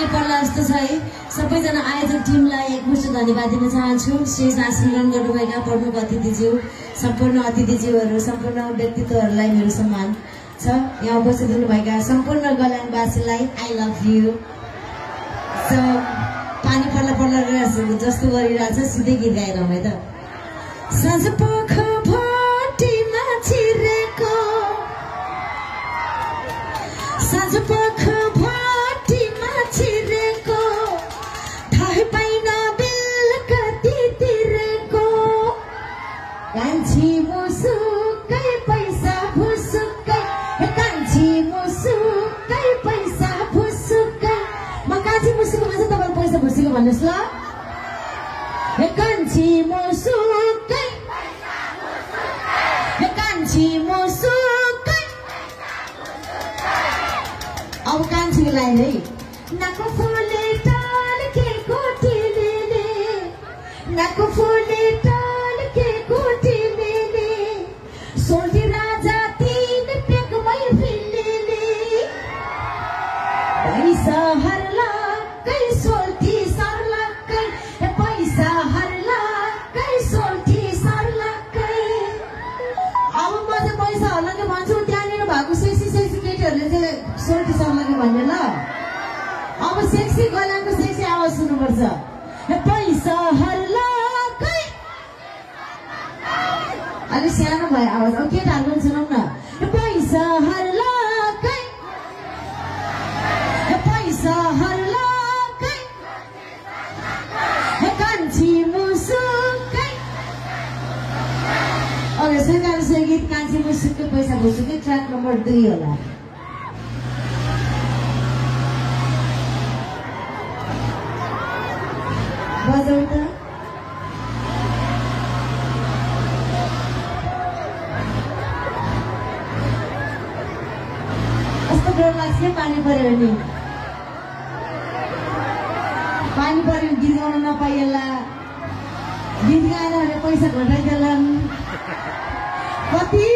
पानी पर्ला जस्तो छ है। सबैजना आयोजक टिमलाई एकमुष्ट धन्यवाद दिन चाहन्छु। स्टेज आसीन गर्नुभएका प्रमुख अतिथिज्यू, सम्पूर्ण अतिथिज्यूहरू, सम्पूर्ण व्यक्तित्वहरूलाई मेरो सम्मान छ। यहाँ उपस्थित हुनुभएका सम्पूर्ण गलानवासीलाई आई लभ यू। पानी पर्ला पर्ला जस्तो गरिरहेछ, सिधै गीत गाइरहँ है त। साँझ पख भटीमा छिरेको, साँझ पख भटीमा छिरेको, थाहै पाइन बेलुका तिरेको, कान्छी मुसुकै पैसा भुसुकै, कान्छी मुसुकै पैसा भुसुकै। म कान्छी मुसुको मात्र तपाईँ पैसा भुसुको भन्नुहोस् ल। कान्छी मुसुकै, कान्छी मुसुकै। अब कान्छीको लाइन है। नाको फुले टल्केको टिलेले, नाको फुले टल्केको टिलेले, सोल्टी राजा तीन पेकमै फिलेले, पैसा हर्लाकै सोल्टी सर्लाकै, पैसा हर्लाकै सोल्टी सर्लाकै। अब म चाहिँ पैसा हर्लाकै भन्छु, त्यहाँनिर भएको सेक्सी केटीहरूले चाहिँ सोल्टी सर्लाकै भन्ने ल। अब सेक्सी गलानको सेक्सी आवाज सुन्नुपर्छ। पैसा हर्लाकै, अलिक सानो भयो आवाज। अब केटाहरूको पनि सुनौँ न। पैसा हर्लाकै, पैसा हर्लाकै, कान्छी मुसुकै। ओके, सुनिरहनु गीत कान्छी मुसुकै पैसा भुसुकै, ट्र्याक नम्बर 2 होला। बजाउ त। कस्तो डर लाग्छ पानी पऱ्यो भने। पानी पऱ्यो गीत गाउन नपाइएला, गीत गाएन भने पैसा घटाइदेलान्। कति